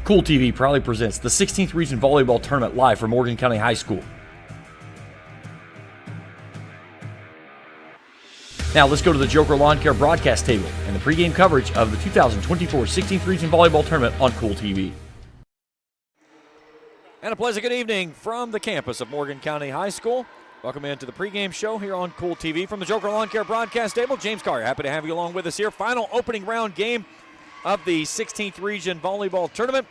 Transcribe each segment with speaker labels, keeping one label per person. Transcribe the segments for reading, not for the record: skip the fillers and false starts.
Speaker 1: Kool TV proudly presents the 16th Region Volleyball Tournament live from Morgan County High School. Now let's go to the Joker Lawn Care broadcast table and the pregame coverage of the 2024 16th Region Volleyball Tournament on Kool TV.
Speaker 2: And a pleasant good evening from the campus of Morgan County High School. Welcome into the pregame show here on Kool TV from the Joker Lawn Care broadcast table. James Carr, happy to have you along with us here. Final opening round game of the 16th Region Volleyball Tournament.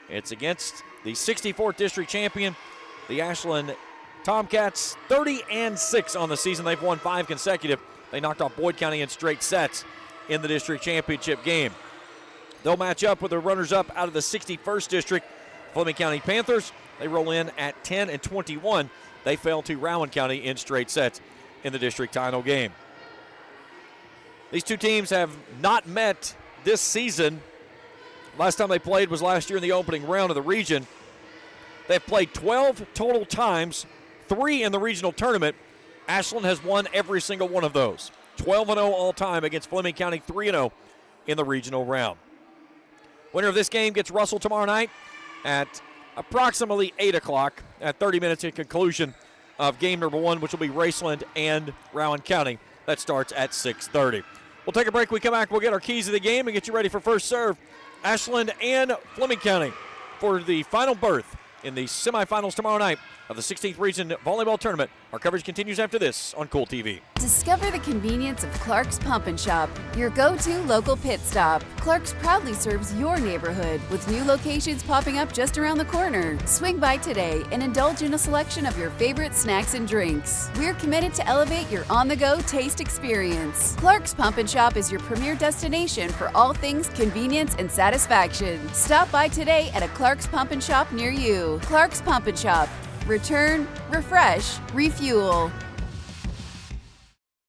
Speaker 2: It's against the 64th District champion, the Ashland Tomcats, 30-6 on the season. They've won 5 consecutive. They knocked off Boyd County in straight sets in the district championship game. They'll match up with the runners-up out of the 61st District, Fleming County Panthers. They roll in at 10-21. They fell to Rowan County in straight sets in the district title game. These two teams have not met this season. Last time they played was last year in the opening round of the region. They've played 12 total times, 3 in the regional tournament. Ashland has won every single one of those. 12-0 all time against Fleming County, 3-0 in the regional round. Winner of this game gets Russell tomorrow night at approximately 8 o'clock at 30 minutes in conclusion of game number 1, which will be Raceland and Rowan County. That starts at 6:30. We'll take a break. We come back, we'll get our keys of the game and get you ready for first serve. Ashland and Fleming County for the final berth in the semifinals tomorrow night of the 16th Region Volleyball Tournament. Our coverage continues after this on Kool TV.
Speaker 3: Discover the convenience of Clark's Pump and Shop, your go-to local pit stop. Clark's proudly serves your neighborhood with new locations popping up just around the corner. Swing by today and indulge in a selection of your favorite snacks and drinks. We're committed to elevate your on-the-go taste experience. Clark's Pump and Shop is your premier destination for all things convenience and satisfaction. Stop by today at a Clark's Pump and Shop near you. Clark's Pump and Shop. Return, refresh, refuel.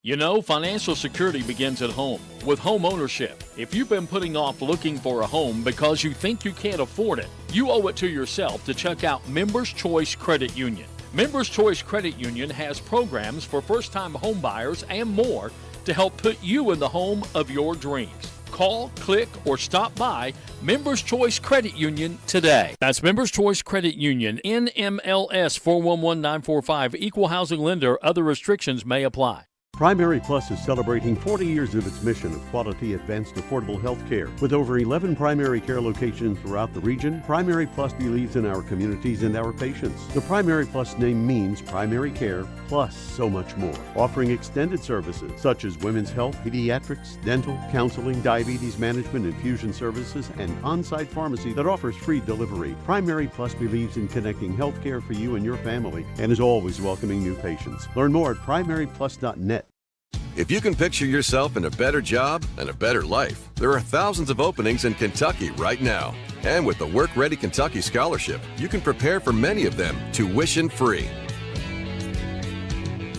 Speaker 4: You know, financial security begins at home with home ownership. If you've been putting off looking for a home because you think you can't afford it, you owe it to yourself to check out Members Choice Credit Union. Members Choice Credit Union has programs for first-time home buyers and more to help put you in the home of your dreams. Call, click, or stop by Members Choice Credit Union today. That's Members Choice Credit Union, NMLS 411945, Equal Housing Lender. Other restrictions may apply.
Speaker 5: Primary Plus is celebrating 40 years of its mission of quality, advanced, affordable health care. With over 11 primary care locations throughout the region, Primary Plus believes in our communities and our patients. The Primary Plus name means primary care plus so much more. Offering extended services such as women's health, pediatrics, dental, counseling, diabetes management, infusion services, and on-site pharmacy that offers free delivery. Primary Plus believes in connecting health care for you and your family and is always welcoming new patients. Learn more at primaryplus.net.
Speaker 6: If you can picture yourself in a better job and a better life, there are thousands of openings in Kentucky right now. And with the Work Ready Kentucky Scholarship, you can prepare for many of them tuition-free.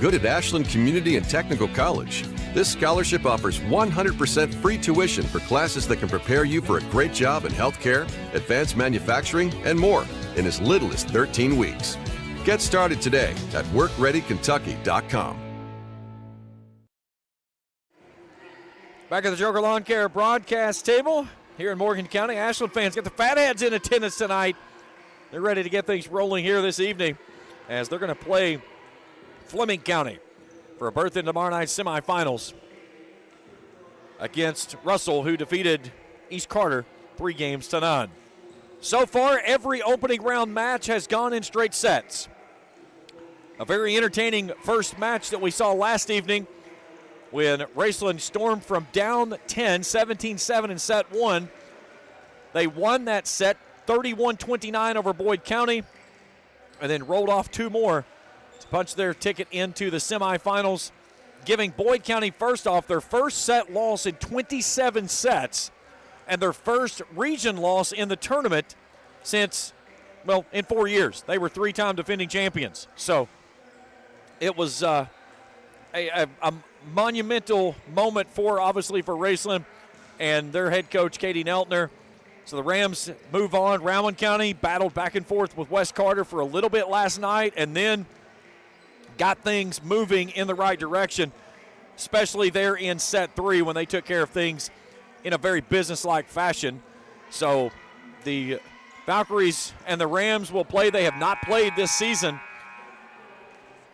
Speaker 6: Good at Ashland Community and Technical College. This scholarship offers 100% free tuition for classes that can prepare you for a great job in healthcare, advanced manufacturing, and more in as little as 13 weeks. Get started today at workreadykentucky.com.
Speaker 2: Back at the Joker Lawn Care broadcast table here in Morgan County. Ashland fans got the Fatheads in attendance tonight. They're ready to get things rolling here this evening as they're going to play Fleming County for a berth in tomorrow night's semifinals against Russell, who defeated East Carter 3-0. So far, every opening round match has gone in straight sets. A very entertaining first match that we saw last evening when Raceland stormed from down 10, 17-7 in set 1. They won that set 31-29 over Boyd County and then rolled off 2 more to punch their ticket into the semifinals, giving Boyd County first off their first set loss in 27 sets and their first region loss in the tournament since, well, in 4 years. They were 3-time defending champions. So it was a monumental moment obviously for Raceland and their head coach, Katie Neltner. So the Rams move on. Rowan County battled back and forth with West Carter for a little bit last night and then got things moving in the right direction, especially there in set 3 when they took care of things in a very businesslike fashion. So the Valkyries and the Rams will play. They have not played this season.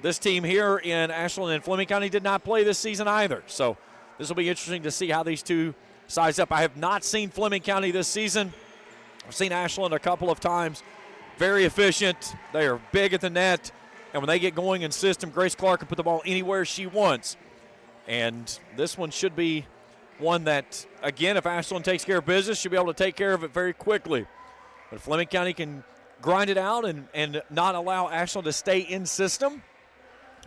Speaker 2: This team here in Ashland and Fleming County did not play this season either. So this will be interesting to see how these two size up. I have not seen Fleming County this season. I've seen Ashland a couple of times. Very efficient. They are big at the net. And when they get going in system, Grace Clark can put the ball anywhere she wants. And this one should be one that, again, if Ashland takes care of business, she'll be able to take care of it very quickly. But if Fleming County can grind it out and not allow Ashland to stay in system,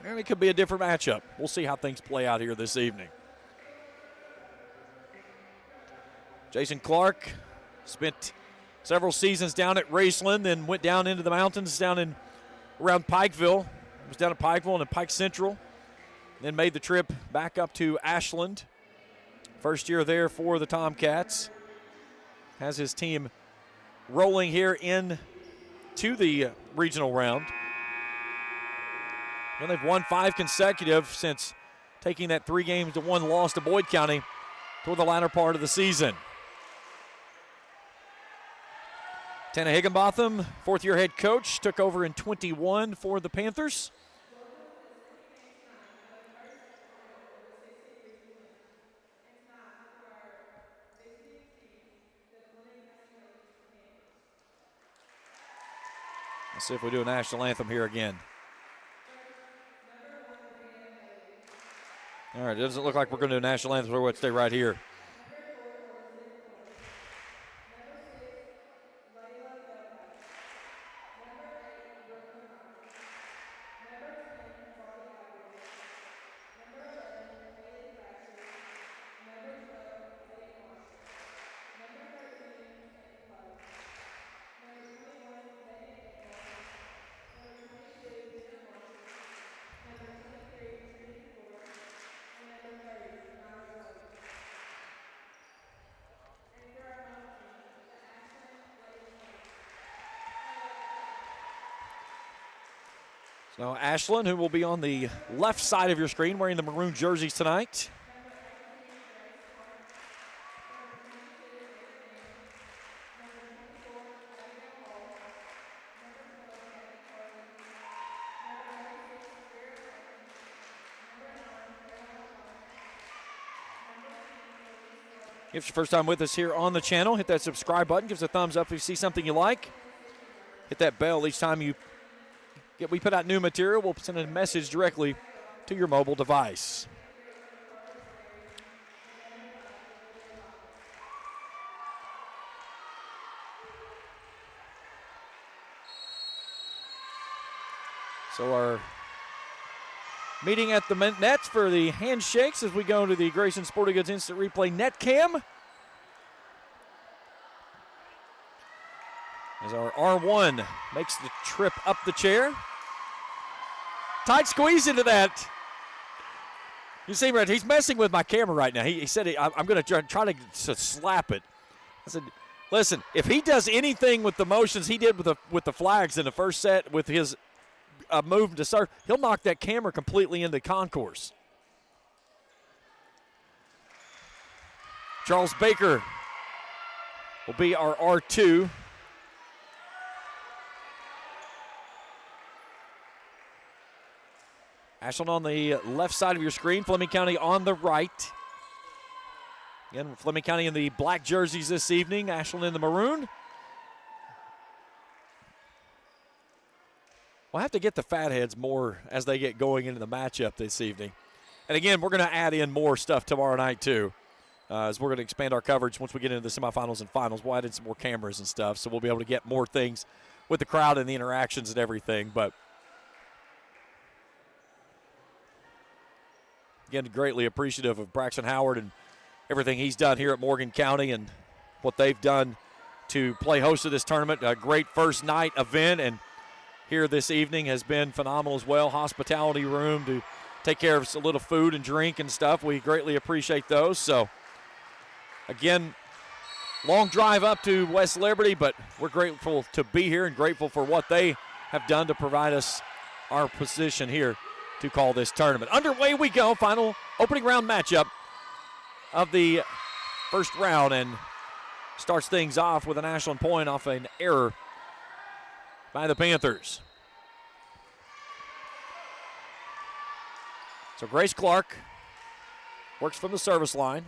Speaker 2: and it could be a different matchup. We'll see how things play out here this evening. Jason Clark spent several seasons down at Raceland, then went down into the mountains down in around Pikeville. Was down at Pikeville and at Pike Central. Then made the trip back up to Ashland. First year there for the Tomcats. Has his team rolling here in to the regional round. And they've won 5 consecutive since taking that 3-1 loss to Boyd County toward the latter part of the season. Tana Higginbotham, fourth-year head coach, took over in 21 for the Panthers. Let's see if we do a national anthem here again. All right, it doesn't look like we're going to do a national anthem, so we'll stay right here. So Ashland, who will be on the left side of your screen wearing the maroon jerseys tonight. If it's your first time with us here on the channel, hit that subscribe button. Give us a thumbs up if you see something you like. Hit that bell each time we put out new material. We'll send a message directly to your mobile device. So our meeting at the nets for the handshakes as we go to the Grayson Sporting Goods Instant Replay net cam. As our R1 makes the trip up the chair. Tight squeeze into that. You see, Brett, he's messing with my camera right now. He said, I'm going to try to slap it. I said, listen, if he does anything with the motions he did with the flags in the first set with his move to start, he'll knock that camera completely into concourse. Charles Baker will be our R2. Ashland on the left side of your screen, Fleming County on the right. Again, Fleming County in the black jerseys this evening, Ashland in the maroon. We'll have to get the fatheads more as they get going into the matchup this evening. And again, we're going to add in more stuff tomorrow night too, as we're going to expand our coverage once we get into the semifinals and finals. We'll add in some more cameras and stuff, so we'll be able to get more things with the crowd and the interactions and everything. But again, greatly appreciative of Braxton Howard and everything he's done here at Morgan County and what they've done to play host to this tournament. A great first night event, and here this evening has been phenomenal as well. Hospitality room to take care of a little food and drink and stuff. We greatly appreciate those. So, again, long drive up to West Liberty, but we're grateful to be here and grateful for what they have done to provide us our position here to call this tournament. Underway we go. Final opening round matchup of the first round, and starts things off with an Ashland point off an error by the Panthers. So Grace Clark works from the service line.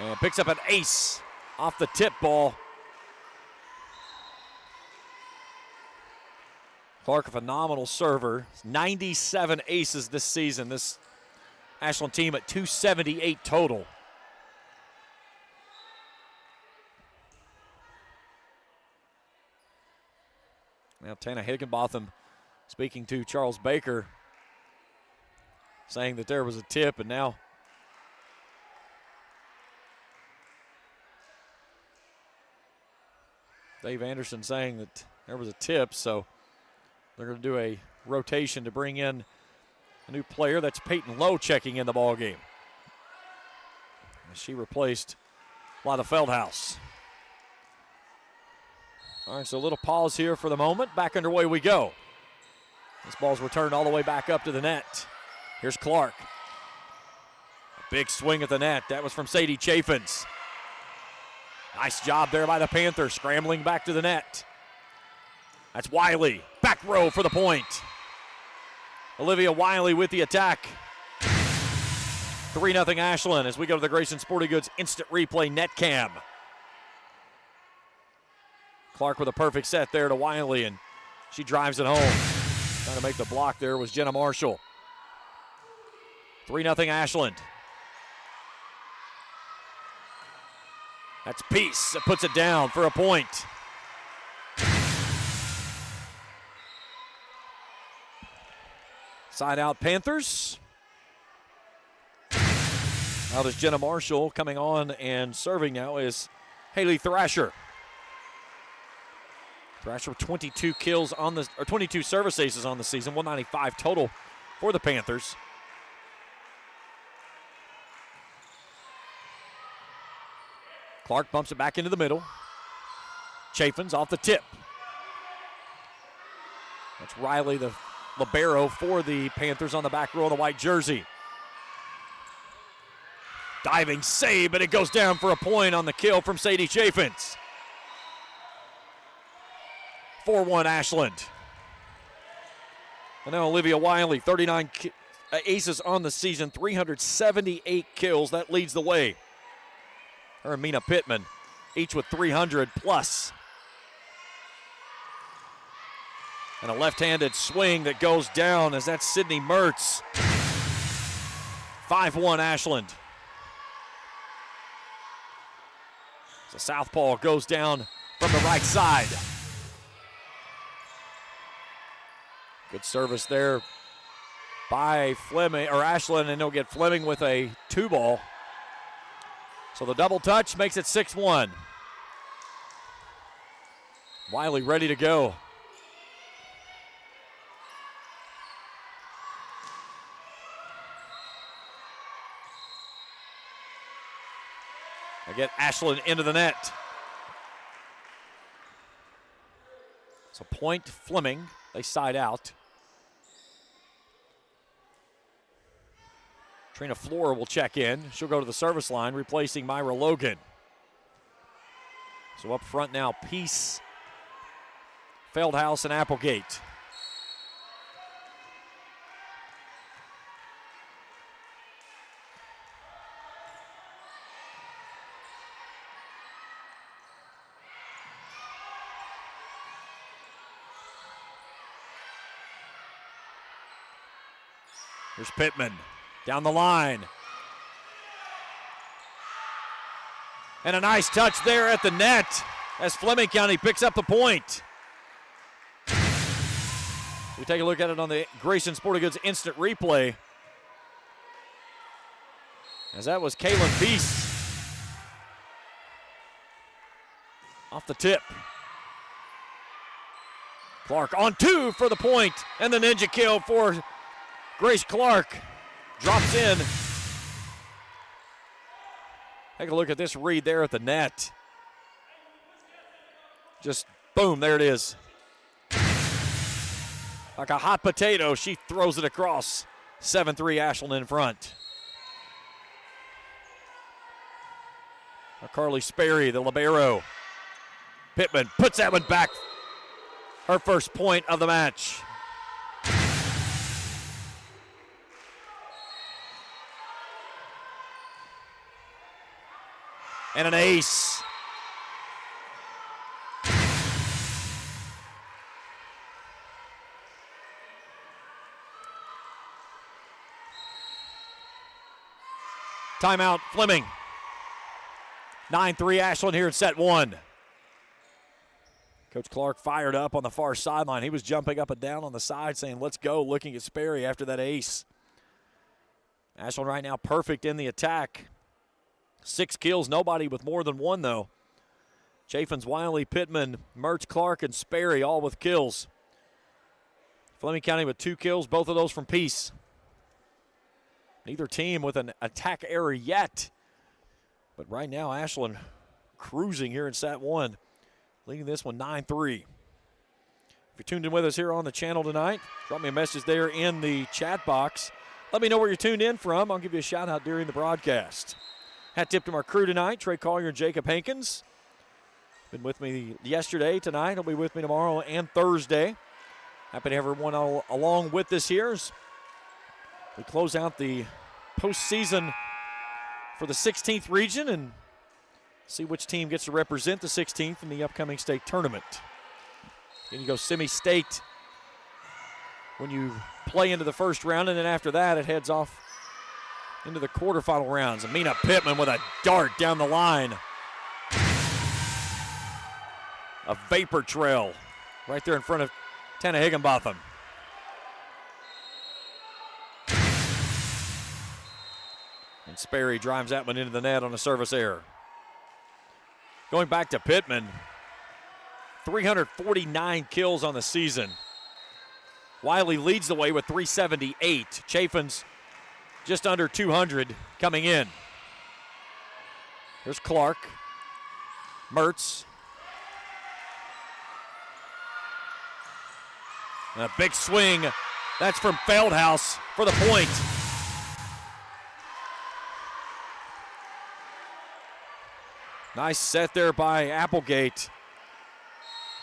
Speaker 2: And picks up an ace off the tip ball. Clark, a phenomenal server. 97 aces this season. This Ashland team at 278 total. Now Tana Higginbotham speaking to Charles Baker, saying that there was a tip, and now Dave Anderson saying that there was a tip, so they're going to do a rotation to bring in a new player. That's Peyton Lowe checking in the ball game. She replaced Lada Feldhaus. All right, so a little pause here for the moment. Back underway we go. This ball's returned all the way back up to the net. Here's Clark. A big swing at the net. That was from Sadie Chaffins. Nice job there by the Panthers, scrambling back to the net. That's Wiley. Back row for the point. Olivia Wiley with the attack. 3-0 Ashland as we go to the Grayson Sporting Goods instant replay net cam. Clark with a perfect set there to Wiley, and she drives it home. Trying to make the block there was Jenna Marshall. 3-0 Ashland. That's Peace that puts it down for a point. Side out Panthers. Now there's Jenna Marshall coming on, and serving now is Haley Thrasher. Thrasher with 22 kills on the, or 22 service aces on the season, 195 total for the Panthers. Clark bumps it back into the middle. Chaffins off the tip. That's Riley, the libero for the Panthers on the back row of the white jersey. Diving save, but it goes down for a point on the kill from Sadie Chaffins. 4-1 Ashland. And now Olivia Wiley, 39 aces on the season, 378 kills. That leads the way. Her and Mina Pittman, each with 300 plus. And a left-handed swing that goes down as that's Sydney Mertz. 5-1 Ashland. The southpaw goes down from the right side. Good service there by Fleming, or Ashland, and they'll get Fleming with a 2-ball. So the double touch makes it 6-1. Wiley ready to go. I get Ashland into the net. So point Fleming, they side out. Trina Flora will check in. She'll go to the service line, replacing Myra Logan. So up front now, Peace, Feldhaus, and Applegate. Here's Pittman down the line. And a nice touch there at the net as Fleming County picks up the point. We take a look at it on the Grayson Sporting Goods instant replay. As that was Kaylin Peace. Off the tip. Clark on 2 for the point, and the ninja kill for Grace Clark. Drops in. Take a look at this read there at the net. Just boom, there it is. Like a hot potato, she throws it across. 7-3 Ashland in front. Carly Sperry, the libero. Pittman puts that one back. Her first point of the match. And an ace. Timeout, Fleming. 9-3 Ashland here in set one. Coach Clark fired up on the far sideline. He was jumping up and down on the side saying, let's go, looking at Sperry after that ace. Ashland right now perfect in the attack. 6 kills, nobody with more than 1 though. Chaffins, Wiley, Pittman, Mertz, Clark, and Sperry all with kills. Fleming County with 2 kills, both of those from Peace. Neither team with an attack error yet. But right now, Ashland cruising here in set one, leading this one 9-3. If you're tuned in with us here on the channel tonight, drop me a message there in the chat box. Let me know where you're tuned in from. I'll give you a shout out during the broadcast. Hat tip to our crew tonight, Trey Collier and Jacob Hankins. Been with me yesterday, tonight. He'll be with me tomorrow and Thursday. Happy to have everyone along with us here as we close out the postseason for the 16th region and see which team gets to represent the 16th in the upcoming state tournament. Then you go semi-state when you play into the first round, and then after that it heads off into the quarterfinal rounds. Amina Pittman with a dart down the line. A vapor trail right there in front of Tana Higginbotham. And Sperry drives that one into the net on a service error. Going back to Pittman, 349 kills on the season. Wiley leads the way with 378. Chaffins just under 200 coming in. Here's Clark. Mertz. And a big swing. That's from Feldhaus for the point. Nice set there by Applegate.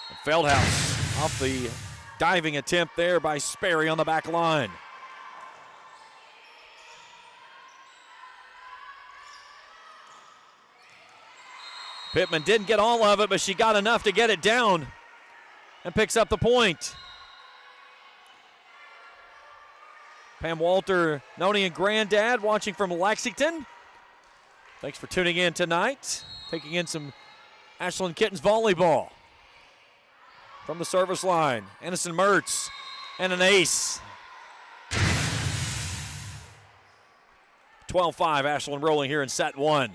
Speaker 2: And Feldhaus off the diving attempt there by Sperry on the back line. Pittman didn't get all of it, but she got enough to get it down and picks up the point. Pam Walter, Noni and Granddad watching from Lexington. Thanks for tuning in tonight. Taking in some Ashland Kittens volleyball. From the service line, Anderson Mertz and an ace. 12-5 Ashland rolling here in set one.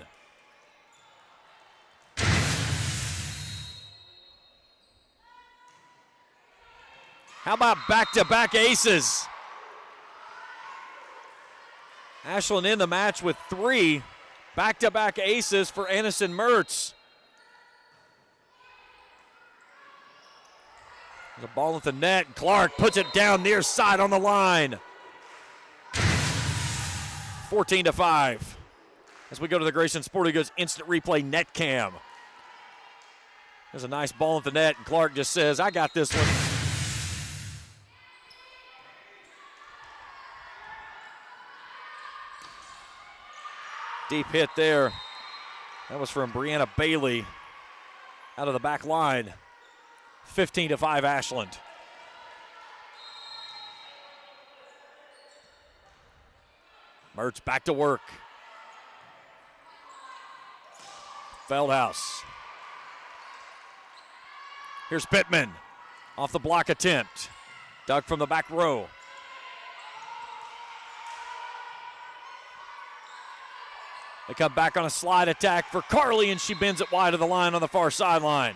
Speaker 2: How about back-to-back aces? Ashland in the match with 3 back-to-back aces for Anderson Mertz. There's a ball at the net, and Clark puts it down near side on the line. 14-5. As we go to the Grayson Sporting Goods instant replay net cam. There's a nice ball at the net, and Clark just says, I got this one. Deep hit there. That was from Brianna Bailey out of the back line. 15-5 Ashland. Mertz back to work. Feldhaus. Here's Pittman off the block attempt. Dug from the back row. They come back on a slide attack for Carly, and she bends it wide of the line on the far sideline.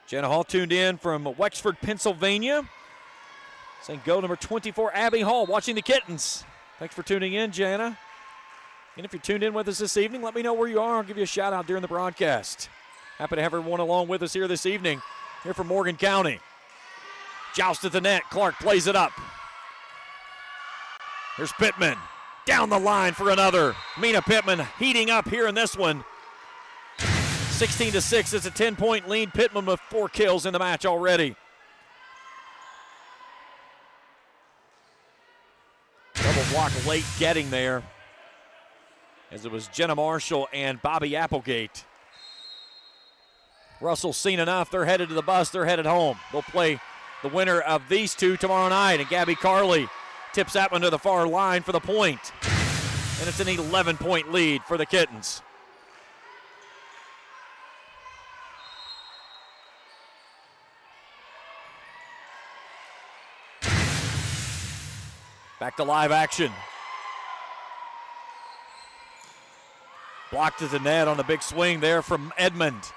Speaker 2: Jana Hall tuned in from Wexford, Pennsylvania. Saying go number 24, Abby Hall, watching the Kittens. Thanks for tuning in, Jana. And if you're tuned in with us this evening, let me know where you are. I'll give you a shout out during the broadcast. Happy to have everyone along with us here this evening, here from Morgan County. Joust at the net. Clark plays it up. Here's Pittman down the line for another. Mina Pittman heating up here in this one. 16-6, it's a 10-point lead. Pittman with 4 kills in the match already. Double block late getting there, as it was Jenna Marshall and Bobby Applegate. Russell's seen enough. They're headed to the bus. They're headed home. They'll play the winner of these two tomorrow night. And Gabby Carley tips that one to the far line for the point. And it's an 11-point lead for the Kittens. Back to live action. Blocked at the net on the big swing there from Edmond.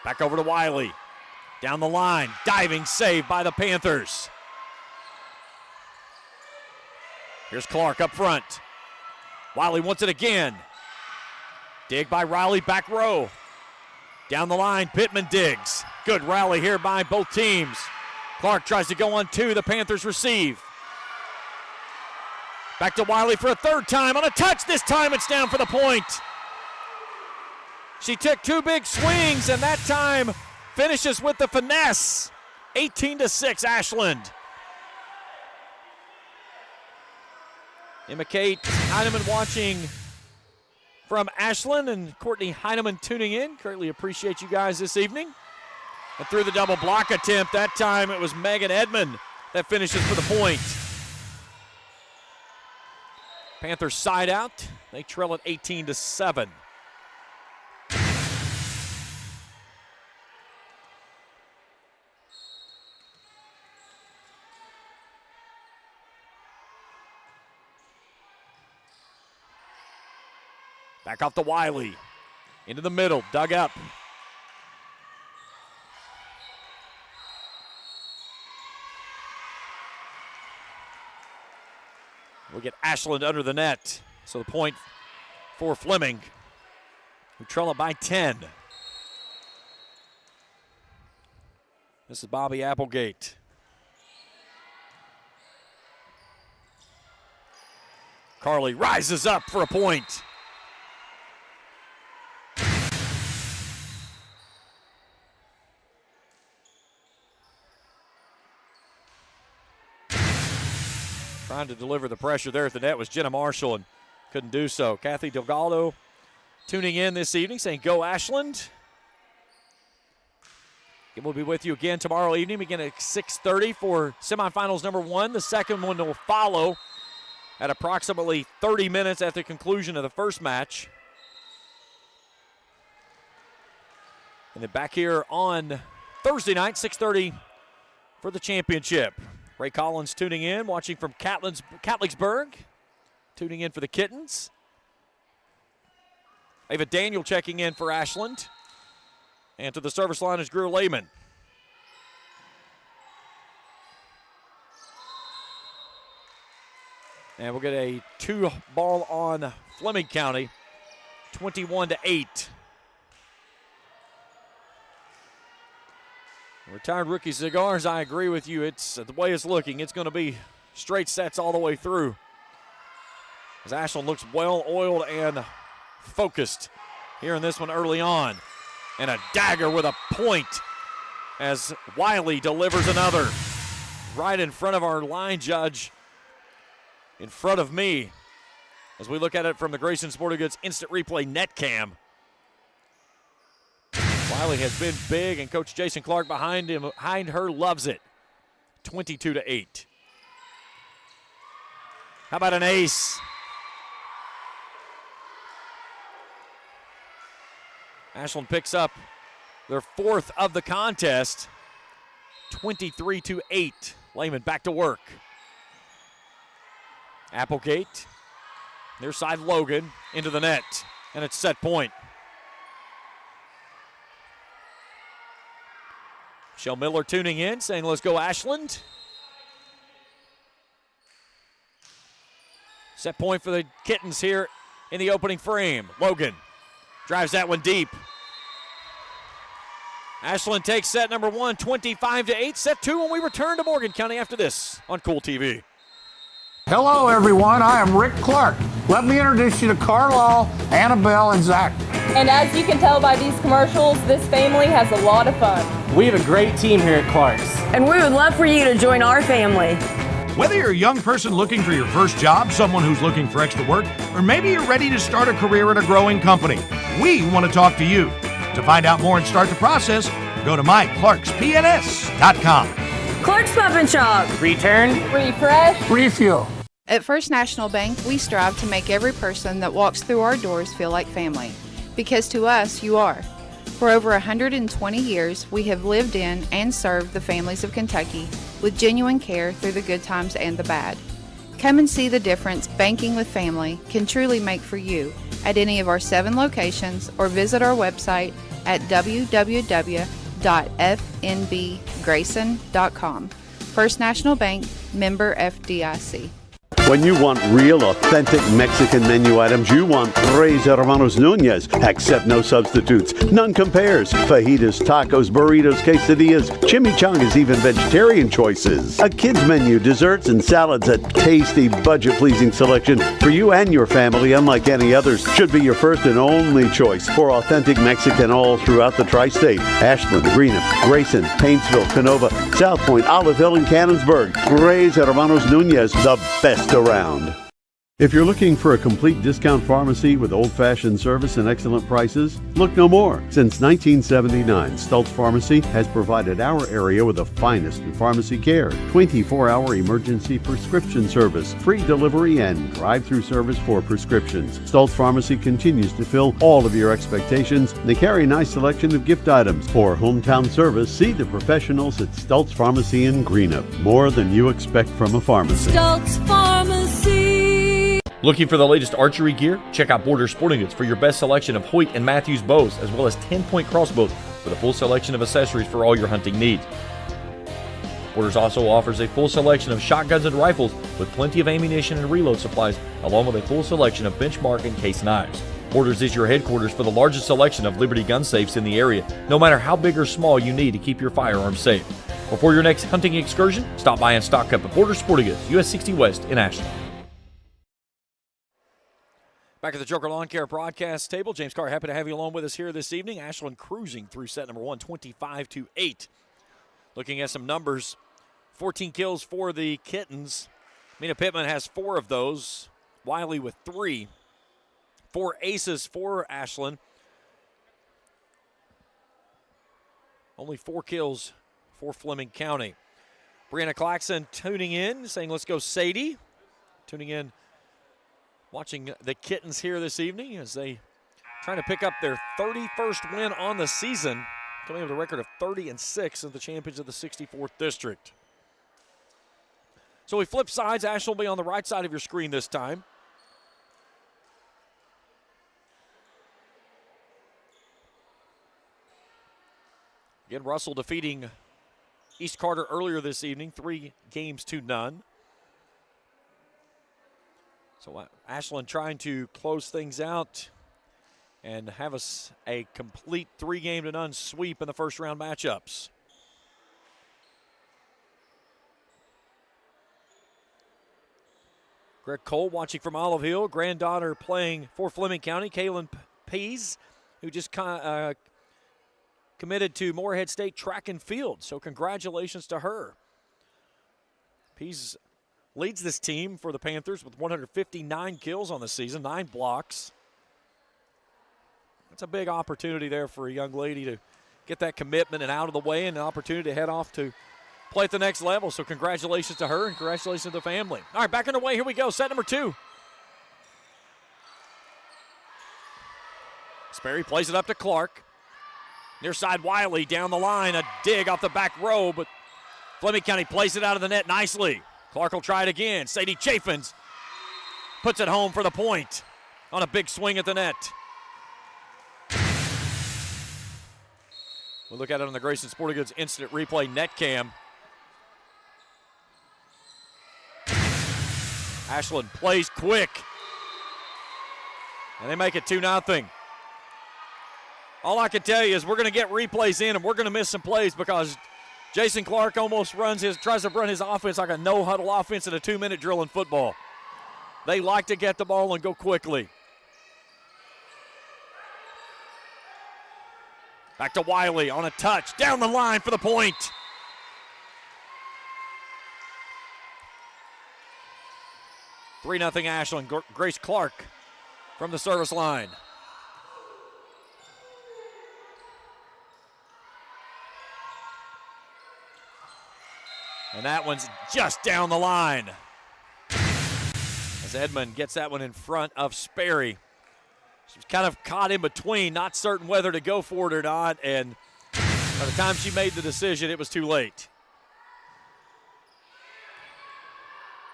Speaker 2: Back over to Wiley. Down the line. Diving save by the Panthers. Here's Clark up front. Wiley wants it again. Dig by Riley, back row. Down the line, Pittman digs. Good rally here by both teams. Clark tries to go on 2. The Panthers receive. Back to Wiley for a third time on a touch. This time it's down for the point. She took 2 big swings, and that time finishes with the finesse. 18-6, Ashland. Emma Kate Heineman watching from Ashland, and Courtney Heineman tuning in. Greatly appreciate you guys this evening. And through the double block attempt, that time it was Megan Edmond that finishes for the point. Panthers side out. They trail at 18-7. Back off to Wiley. Into the middle, dug up. We'll get Ashland under the net. So the point for Fleming, who trail it by 10. This is Bobby Applegate. Carley rises up for a point. Trying to deliver the pressure there at the net was Jenna Marshall and couldn't do so. Kathy Delgado tuning in this evening saying, go Ashland. We'll be with you again tomorrow evening, begin at 6:30 for semifinals number 1. The second one will follow at approximately 30 minutes at the conclusion of the first match. And then back here on Thursday night, 6:30 for the championship. Ray Collins tuning in, watching from Catlettsburg, tuning in for the Kittens. Ava Daniel checking in for Ashland. And to the service line is Greer Lehman. And we'll get a 2-ball on Fleming County, 21-8. Retired Rookie Cigars, I agree with you. It's the way it's looking. It's going to be straight sets all the way through. As Ashland looks well-oiled and focused here in this one early on. And a dagger with a point as Wiley delivers another. Right in front of our line judge, in front of me, as we look at it from the Grayson Sporting Goods Instant Replay net cam. Wiley has been big, and Coach Jason Clark behind her loves it. 22-8. How about an ace? Ashland picks up their 4th of the contest. 23-8. Lehman back to work. Applegate. Near side Logan into the net, and it's set point. Michelle Miller tuning in, saying, let's go Ashland. Set point for the Kittens here in the opening frame. Logan drives that one deep. Ashland takes set number 1, 25-8. Set 2 when we return to Morgan County after this on Kool TV.
Speaker 7: Hello, everyone. I am Rick Clark. Let me introduce you to Carlisle, Annabelle, and Zach.
Speaker 8: And as you can tell by these commercials, this family has a lot of fun.
Speaker 9: We have a great team here at Clark's.
Speaker 8: And we would love for you to join our family.
Speaker 10: Whether you're a young person looking for your first job, someone who's looking for extra work, or maybe you're ready to start a career at a growing company, we want to talk to you. To find out more and start the process, go to myclarkspns.com.
Speaker 8: Clark's Pump and Shop.
Speaker 9: Return,
Speaker 8: Refresh,
Speaker 7: Refuel.
Speaker 11: At First National Bank, we strive to make every person that walks through our doors feel like family. Because to us, you are. For over 120 years, we have lived in and served the families of Kentucky with genuine care through the good times and the bad. Come and see the difference banking with family can truly make for you at any of our 7 locations or visit our website at www.fnbgrayson.com. First National Bank, member FDIC.
Speaker 5: When you want real, authentic Mexican menu items, you want Tres Hermanos Nunez. Accept no substitutes. None compares. Fajitas, tacos, burritos, quesadillas, chimichangas, even vegetarian choices. A kids menu, desserts, and salads. A tasty, budget-pleasing selection for you and your family, unlike any others. Should be your first and only choice for authentic Mexican all throughout the tri-state. Ashland, Greenup, Grayson, Paintsville, Canova, South Point, Olive Hill, and Cannonsburg. Tres Hermanos Nunez, the best around. If you're looking for a complete discount pharmacy with old-fashioned service and excellent prices, look no more. Since 1979, Stultz Pharmacy has provided our area with the finest in pharmacy care, 24-hour emergency prescription service, free delivery, and drive-through service for prescriptions. Stultz Pharmacy continues to fill all of your expectations. They carry a nice selection of gift items. For hometown service, see the professionals at Stultz Pharmacy in Greenup. More than you expect from a pharmacy.
Speaker 8: Stultz Pharmacy.
Speaker 1: Looking for the latest archery gear? Check out Borders Sporting Goods for your best selection of Hoyt and Matthews bows, as well as 10-point crossbows with a full selection of accessories for all your hunting needs. Borders also offers a full selection of shotguns and rifles with plenty of ammunition and reload supplies, along with a full selection of benchmark and case knives. Borders is your headquarters for the largest selection of Liberty gun safes in the area, no matter how big or small you need to keep your firearms safe. Before your next hunting excursion, stop by and stock up at Borders Sporting Goods, US 60 West in Ashland.
Speaker 2: Back at the Joker Lawn Care broadcast table, James Carr, happy to have you along with us here this evening. Ashland cruising through set number 1, 25-8. Looking at some numbers, 14 kills for the Kittens. Mina Pittman has 4 of those. Wiley with 3. 4 aces for Ashland. Only 4 kills for Fleming County. Brianna Claxton tuning in, saying let's go Sadie. Tuning in, watching the Kittens here this evening as they trying to pick up their 31st win on the season, coming with a record of 30-6 of the champions of the 64th district. So we flip sides. Ashland will be on the right side of your screen this time. Again, Russell defeating East Carter earlier this evening, 3-0. So Ashland trying to close things out and have us a complete 3-0 sweep in the first round matchups. Greg Cole watching from Olive Hill, granddaughter playing for Fleming County, Kaylin Pease, who just committed to Moorhead State Track and Field. So congratulations to her. Pease leads this team for the Panthers with 159 kills on the season, 9 blocks. That's a big opportunity there for a young lady to get that commitment and out of the way, and an opportunity to head off to play at the next level. So congratulations to her and congratulations to the family. All right, back underway. Here we go. Set number 2. Sperry plays it up to Clark. Near side Wiley down the line. A dig off the back row, but Fleming County plays it out of the net nicely. Clark will try it again. Sadie Chaffins puts it home for the point on a big swing at the net. We'll look at it on the Grayson Sporting Goods Instant Replay net cam. Ashland plays quick. And they make it 2-0. All I can tell you is we're going to get replays in and we're going to miss some plays because Jason Clark almost tries to run his offense like a no-huddle offense in a 2-minute drill in football. They like to get the ball and go quickly. Back to Wiley on a touch. Down the line for the point. Three 3-0 Ashland. Grace Clark from the service line. And that one's just down the line. As Edmond gets that one in front of Sperry. She was kind of caught in between, not certain whether to go for it or not, and by the time she made the decision, it was too late.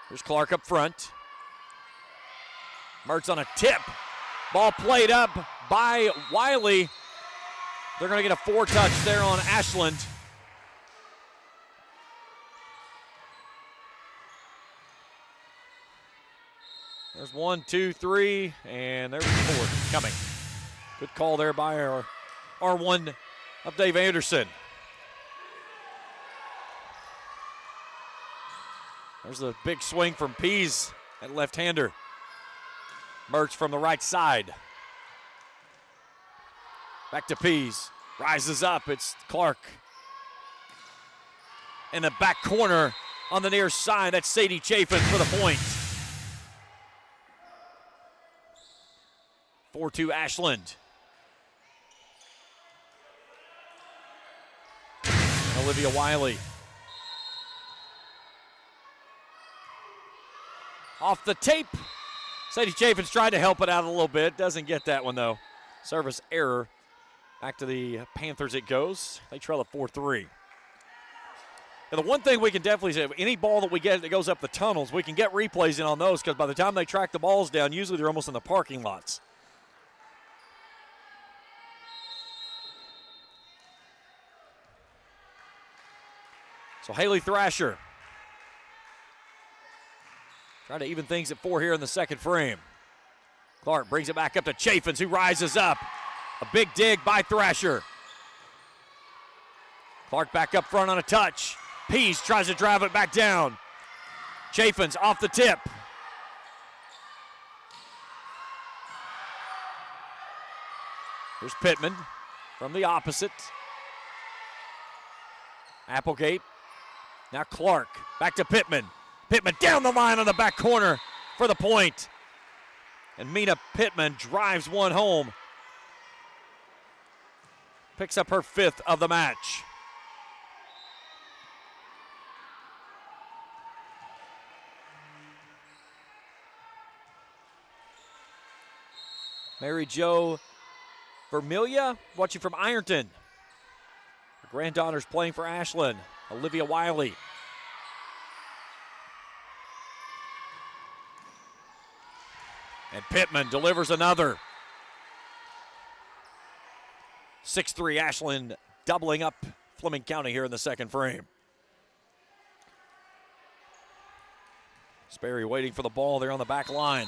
Speaker 2: Here's Clark up front. Mertz on a tip. Ball played up by Wiley. They're going to get a 4-touch there on Ashland. There's 1, 2, 3, and there's 4 coming. Good call there by our R1 of Dave Anderson. There's the big swing from Pease at left-hander. Mertz from the right side. Back to Pease. Rises up. It's Clark. In the back corner on the near side. That's Sadie Chafin for the point. 4-2 Ashland. And Olivia Wiley. Off the tape. Sadie Chafin's trying to help it out a little bit. Doesn't get that one, though. Service error. Back to the Panthers it goes. They trail at 4-3. Now, the one thing we can definitely say, any ball that we get that goes up the tunnels, we can get replays in on those because by the time they track the balls down, usually they're almost in the parking lots. So Haley Thrasher trying to even things at 4 here in the second frame. Clark brings it back up to Chafins, who rises up. A big dig by Thrasher. Clark back up front on a touch. Pease tries to drive it back down. Chafins off the tip. Here's Pittman from the opposite. Applegate. Now Clark back to Pittman. Pittman down the line on the back corner for the point. And Mina Pittman drives one home. Picks up her 5th of the match. Mary Jo Vermilia watching from Ironton. Her granddaughter's playing for Ashland. Olivia Wiley. And Pittman delivers another. 6-3 Ashland doubling up Fleming County here in the second frame. Sperry waiting for the ball there on the back line.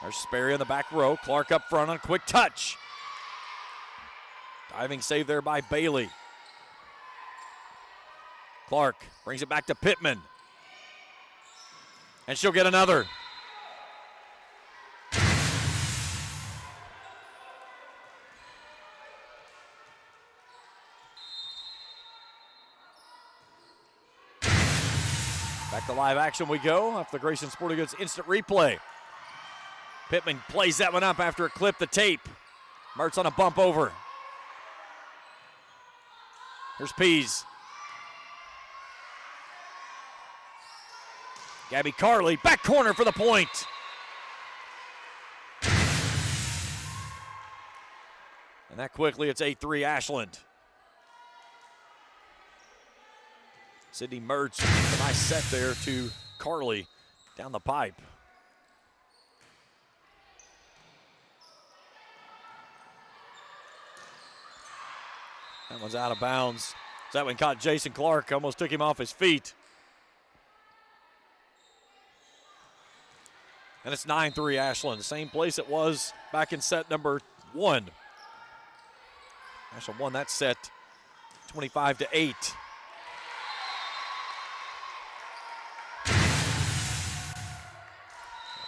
Speaker 2: There's Sperry in the back row. Clark up front on a quick touch. Diving save there by Bailey. Clark brings it back to Pittman. And she'll get another. Back to live action we go off the Grayson Sporting Goods instant replay. Pittman plays that one up after it clipped the tape. Mertz on a bump over. Here's Pease. Gabby Carley, back corner for the point. And that quickly, it's 8-3 Ashland. Sydney Mertz with a nice set there to Carley down the pipe. That one's out of bounds. That one caught Jason Clark, almost took him off his feet. And it's 9-3 Ashland, the same place it was back in set number 1. Ashland won that set 25-8.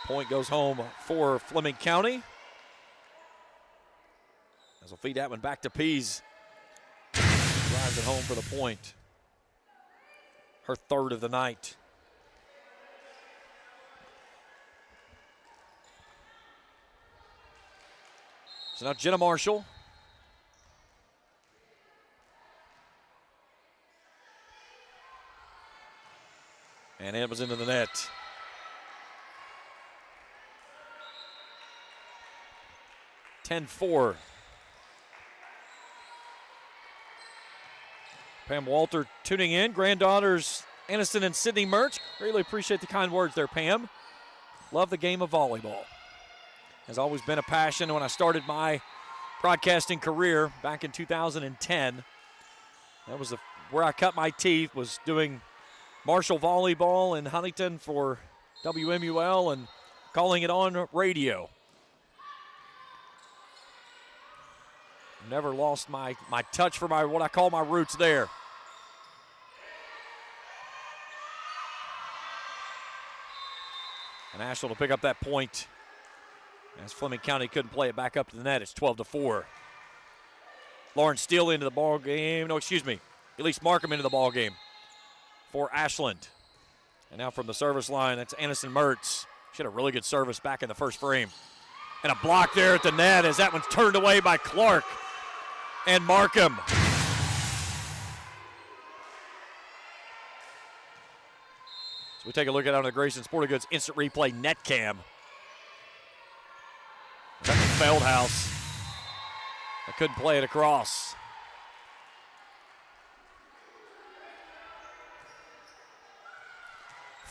Speaker 2: Point goes home for Fleming County. As we'll feed that one back to Pease. Drives it home for the point. Her third of the night. So now Jenna Marshall. And it was into the net. (10-4). Pam Walter tuning in. Granddaughters Aniston and Sydney Mertz. Really appreciate the kind words there, Pam. Love the game of volleyball. Has always been a passion. When I started my broadcasting career back in 2010, that was where I cut my teeth, was doing Marshall volleyball in Huntington for WMUL and calling it on radio. Never lost my touch for what I call my roots there. And Ashland will pick up that point as Fleming County couldn't play it back up to the net. It's 12-4. Lauren Steele into the ball game. No, excuse me. Elise Markham into the ball game for Ashland. And now from the service line, that's Aniston Mertz. She had a really good service back in the first frame. And a block there at the net as that one's turned away by Clark and Markham. So we take a look at it on the Grayson Sporting Goods Instant Replay net cam. That's Feldhouse. I couldn't play it across.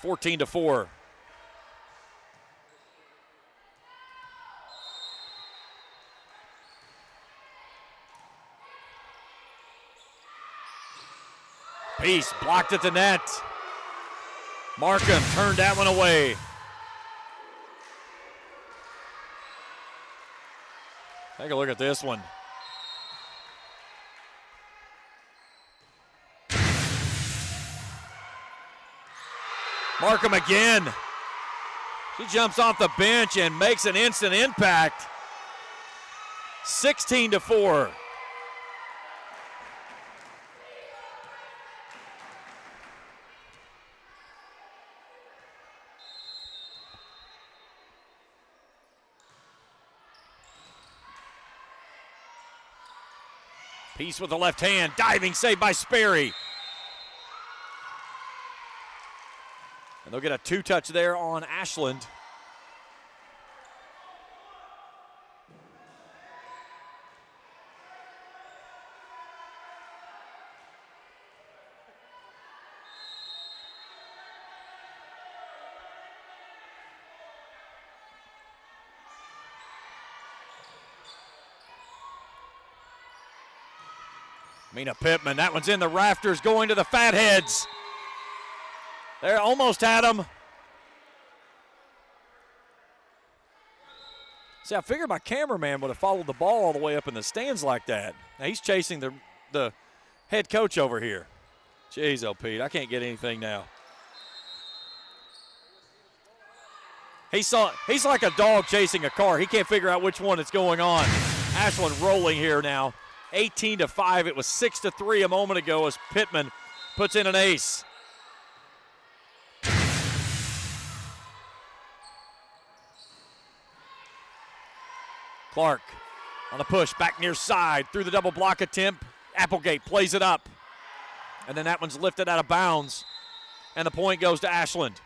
Speaker 2: (14-4). Peace blocked at the net. Markham turned that one away. Take a look at this one. Markham again. She jumps off the bench and makes an instant impact. 16-4. Peace with the left hand, diving save by Sperry. And they'll get a two-touch there on Ashland. Mina Pittman, that one's in the rafters, going to the Fatheads. There, almost had him. See, I figured my cameraman would have followed the ball all the way up in the stands like that. Now he's chasing the head coach over here. Jeez, oh, Pete, I can't get anything now. He's like a dog chasing a car. He can't figure out which one is going on. Ashland rolling here now. 18-5. It was 6-3 a moment ago as Pittman puts in an ace. Clark on the push, back near side, through the double block attempt. Applegate plays it up. And then that one's lifted out of bounds. And the point goes to Ashland.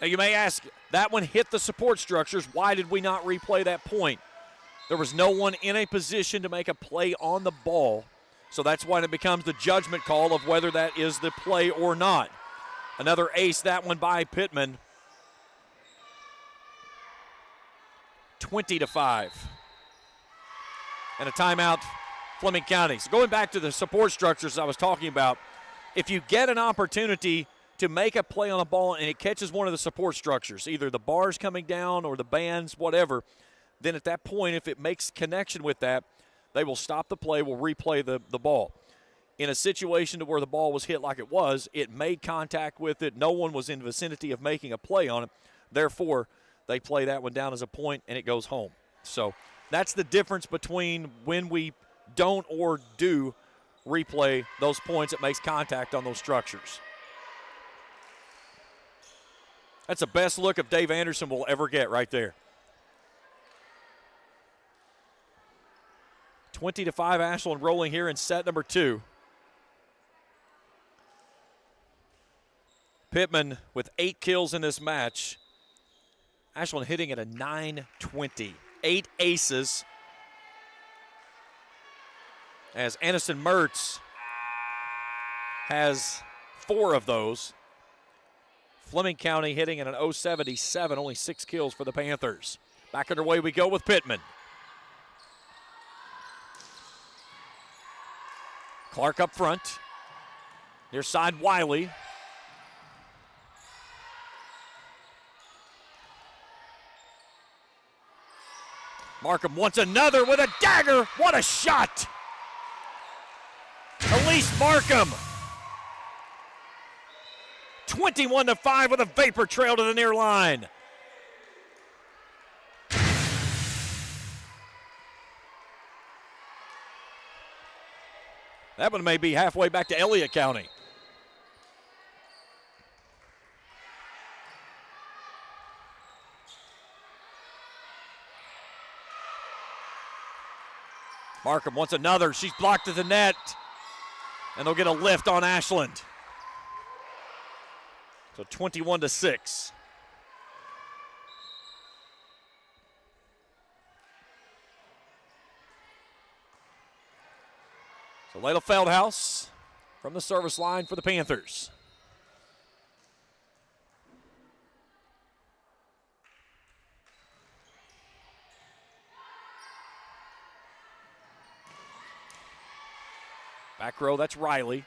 Speaker 2: Now you may ask, that one hit the support structures. Why did we not replay that point? There was no one in a position to make a play on the ball. So that's why it becomes the judgment call of whether that is the play or not. Another ace, that one by Pittman. 20-5. And a timeout Fleming County. So going back to the support structures I was talking about, if you get an opportunity to make a play on a ball and it catches one of the support structures, either the bars coming down or the bands, whatever, then at that point, if it makes connection with that, they will stop the play, will replay the ball. In a situation to where the ball was hit like it was, it made contact with it. No one was in the vicinity of making a play on it. Therefore, they play that one down as a point, and it goes home. So that's the difference between when we don't or do replay those points. It makes contact on those structures. That's the best look of Dave Anderson will ever get right there. 20-5 Ashland rolling here in set number 2. Pittman with 8 kills in this match. Ashland hitting at a .920. 8 aces. As Anderson Mertz has 4 of those. Fleming County hitting at an .077, only 6 kills for the Panthers. Back underway we go with Pittman. Clark up front. Near side Wiley. Markham wants another with a dagger. What a shot! Elise Markham. 21-5 with a vapor trail to the near line. That one may be halfway back to Elliott County. Markham wants another. She's blocked at the net. And they'll get a lift on Ashland. So 21-6. So Layla Feldhaus from the service line for the Panthers. Back row, that's Riley.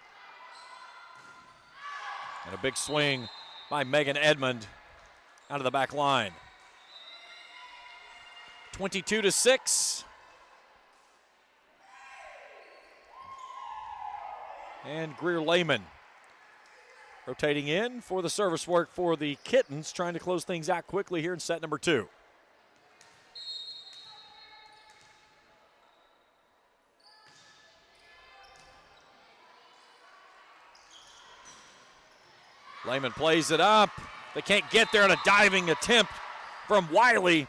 Speaker 2: And a big swing by Megan Edmond out of the back line. 22-6. And Greer Lehman rotating in for the service work for the Kittens, trying to close things out quickly here in set number 2. Lehman plays it up. They can't get there on a diving attempt from Wiley.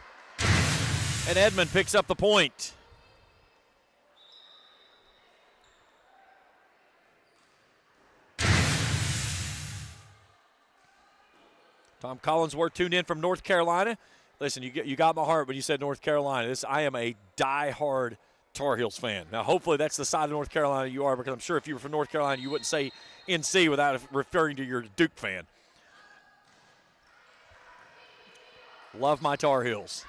Speaker 2: And Edmond picks up the point. Tom Collinsworth tuned in from North Carolina. Listen, you got my heart when you said North Carolina. I am a die-hard Tar Heels fan. Now, hopefully that's the side of North Carolina you are, because I'm sure if you were from North Carolina, you wouldn't say NC without referring to your Duke fan. Love my Tar Heels.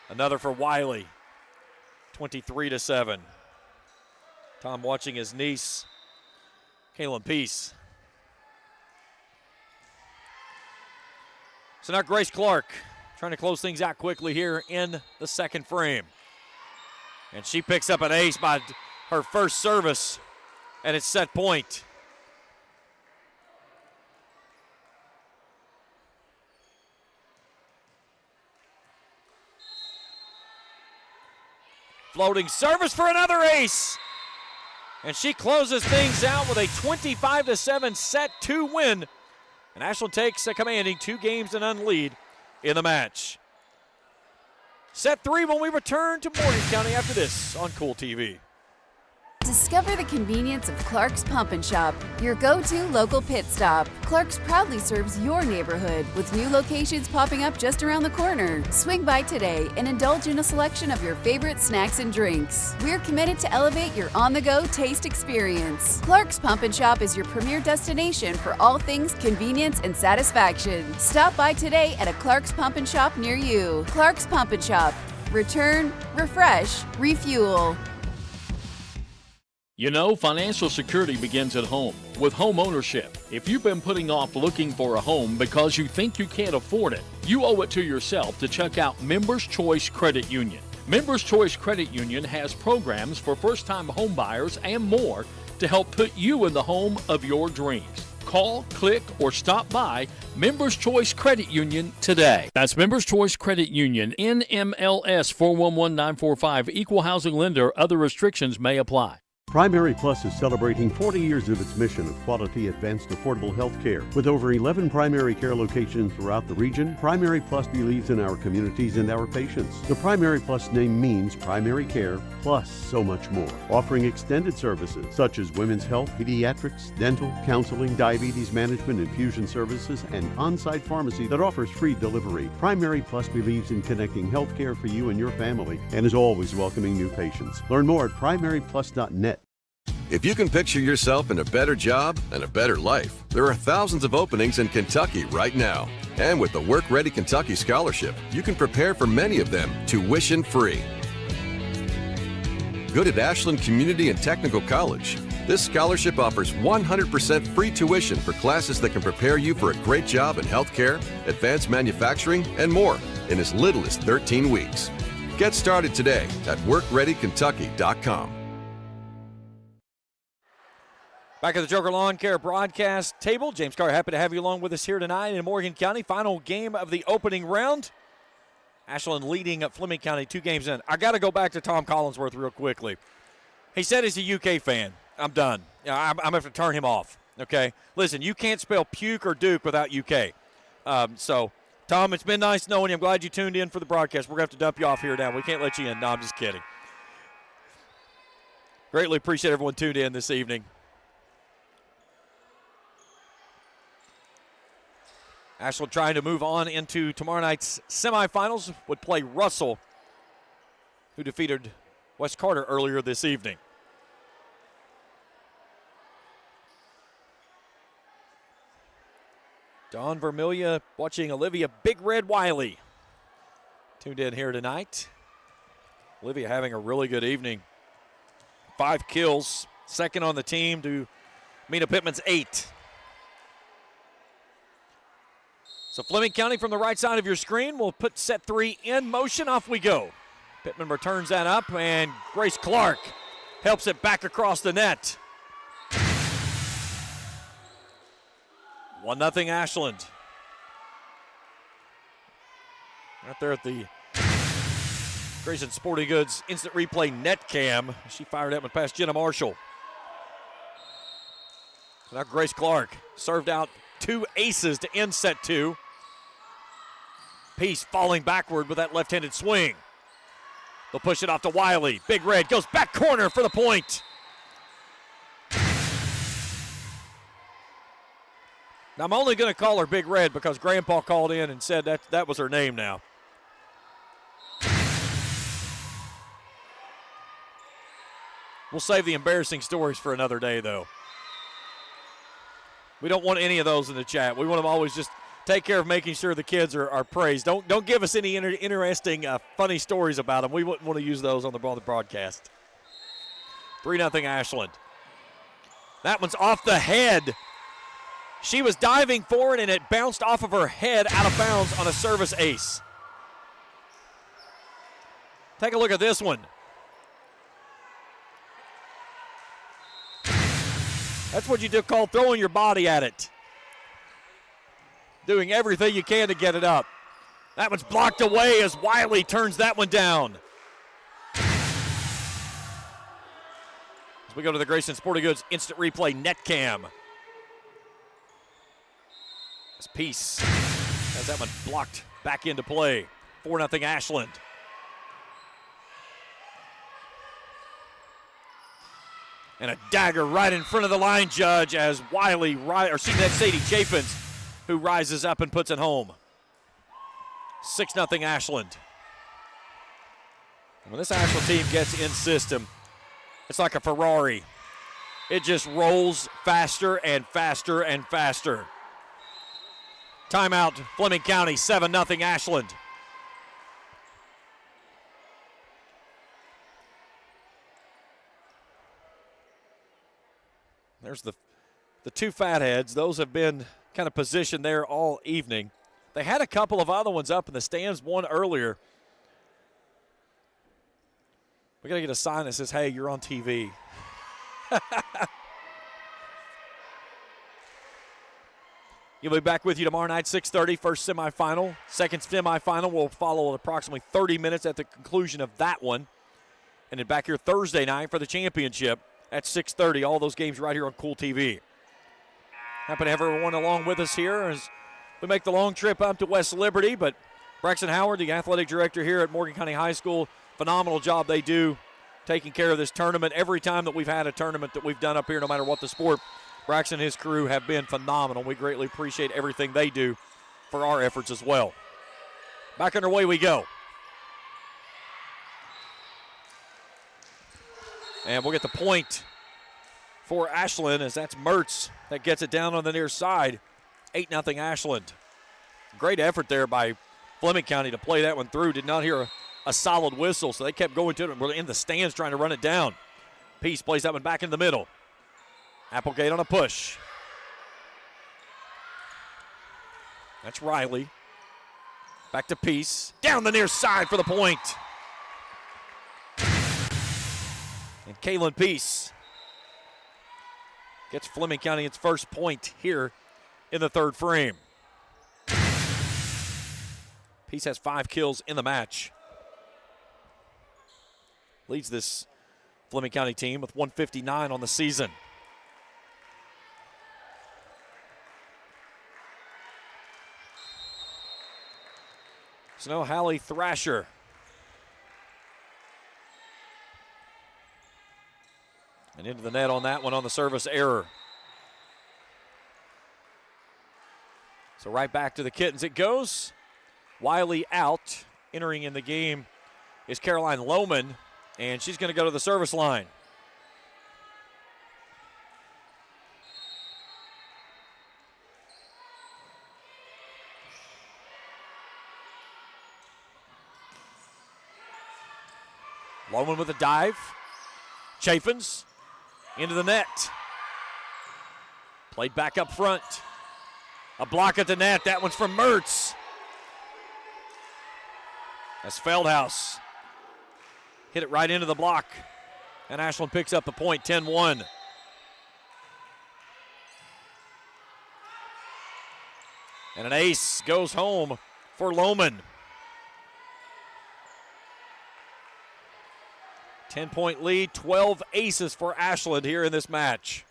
Speaker 2: Another for Wiley. 23-7. Tom watching his niece, Kaylin Peace. So now Grace Clark trying to close things out quickly here in the second frame. And she picks up an ace by her first service, and it's set point. Floating service for another ace. And she closes things out with a 25-7 set 2 win. And Ashland takes a commanding 2-0 lead in the match. Set 3 when we return to Morgan County after this on Kool TV.
Speaker 3: Discover the convenience of Clark's Pump and Shop, your go-to local pit stop. Clark's proudly serves your neighborhood with new locations popping up just around the corner. Swing by today and indulge in a selection of your favorite snacks and drinks. We're committed to elevate your on-the-go taste experience. Clark's Pump and Shop is your premier destination for all things convenience and satisfaction. Stop by today at a Clark's Pump and Shop near you. Clark's Pump and Shop, Return, refresh, refuel.
Speaker 4: You know, financial security begins at home with home ownership. If you've been putting off looking for a home because you think you can't afford it, you owe it to yourself to check out Members Choice Credit Union. Members Choice Credit Union has programs for first-time home buyers and more to help put you in the home of your dreams. Call, click, or stop by Members Choice Credit Union today. That's Members Choice Credit Union, NMLS 411945, Equal Housing Lender. Other restrictions may apply.
Speaker 5: Primary Plus is celebrating 40 years of its mission of quality, advanced, affordable health care. With over 11 primary care locations throughout the region, Primary Plus believes in our communities and our patients. The Primary Plus name means primary care plus so much more, offering extended services such as women's health, pediatrics, dental, counseling, diabetes management, infusion services, and on-site pharmacy that offers free delivery. Primary Plus believes in connecting health care for you and your family and is always welcoming new patients. Learn more at primaryplus.net.
Speaker 6: If you can picture yourself in a better job and a better life, there are thousands of openings in Kentucky right now. And with the Work Ready Kentucky Scholarship, you can prepare for many of them tuition-free. Good at Ashland Community and Technical College. This scholarship offers 100% free tuition for classes that can prepare you for a great job in healthcare, advanced manufacturing, and more in as little as 13 weeks. Get started today at workreadykentucky.com.
Speaker 2: Back at the Joker Lawn Care broadcast table, James Carr, happy to have you along with us here tonight in Morgan County. Final game of the opening round. Ashland leading at Fleming County 2 games in. I got to go back to Tom Collinsworth real quickly. He said he's a UK fan. I'm done. I'm going to have to turn him off, okay? Listen, you can't spell puke or Duke without UK. So, Tom, it's been nice knowing you. I'm glad you tuned in for the broadcast. We're going to have to dump you off here now. We can't let you in. No, I'm just kidding. Greatly appreciate everyone tuned in this evening. Ashland trying to move on into tomorrow night's semifinals, would play Russell, who defeated West Carter earlier this evening. Don Vermilia watching Olivia Big Red Wiley. Tuned in here tonight. Olivia having a really good evening. 5 kills, second on the team to Mina Pittman's 8. So Fleming County from the right side of your screen will put set 3 in motion. Off we go. Pittman returns that up, and Grace Clark helps it back across the net. 1-0 Ashland. Right there at the Grayson Sporting Goods instant replay net cam. She fired that one past Jenna Marshall. So now Grace Clark served out 2 aces to end set 2. Peace falling backward with that left-handed swing. They'll push it off to Wiley. Big Red goes back corner for the point. Now, I'm only going to call her Big Red because Grandpa called in and said that was her name now. We'll save the embarrassing stories for another day, though. We don't want any of those in the chat. We want them always just take care of making sure the kids are praised. Don't give us any interesting, funny stories about them. We wouldn't want to use those on the broadcast. 3-0 Ashland. That one's off the head. She was diving forward, and it bounced off of her head out of bounds on a service ace. Take a look at this one. That's what you do call throwing your body at it. Doing everything you can to get it up. That one's blocked away as Wiley turns that one down. As we go to the Grayson Sporting Goods instant replay net cam. As Peace has that one blocked back into play. 4-0 Ashland. And a dagger right in front of the line judge as Wiley, that's Sadie Chafins, who rises up and puts it home. 6-0 Ashland. And when this Ashland team gets in system, it's like a Ferrari. It just rolls faster and faster and faster. Timeout, Fleming County, 7-0 Ashland. There's the two fatheads. Those have been kind of positioned there all evening. They had a couple of other ones up in the stands, one earlier. We got to get a sign that says, hey, you're on TV. You'll be back with you tomorrow night, 6:30, first semifinal. Second semifinal will follow approximately 30 minutes at the conclusion of that one. And then back here Thursday night for the championship at 6:30. All those games right here on Kool TV. Happy to have everyone along with us here as we make the long trip up to West Liberty. But Braxton Howard, the athletic director here at Morgan County High School, phenomenal job they do taking care of this tournament. Every time that we've had a tournament that we've done up here, no matter what the sport, Braxton and his crew have been phenomenal. We greatly appreciate everything they do for our efforts as well. Back underway we go. And we'll get the point for Ashland as that's Mertz that gets it down on the near side. 8-0 Ashland. Great effort there by Fleming County to play that one through. Did not hear a solid whistle, so they kept going to it. We're in the stands trying to run it down. Peace plays that one back in the middle. Applegate on a push. That's Riley. Back to Peace. Down the near side for the point. And Kaylin Peace gets Fleming County its first point here in the third frame. Peace has 5 kills in the match. Leads this Fleming County team with 159 on the season. So now Hallie Thrasher. And into the net on that one on the service error. So right back to the Kittens it goes. Wiley out. Entering in the game is Caroline Lohman, and she's going to go to the service line. Lohman with a dive. Chaffins into the net. Played back up front. A block at the net. That one's from Mertz. That's Feldhaus. Hit it right into the block. And Ashland picks up the point, 10-1. And an ace goes home for Lohman. 10-point lead, 12 aces for Ashland here in this match.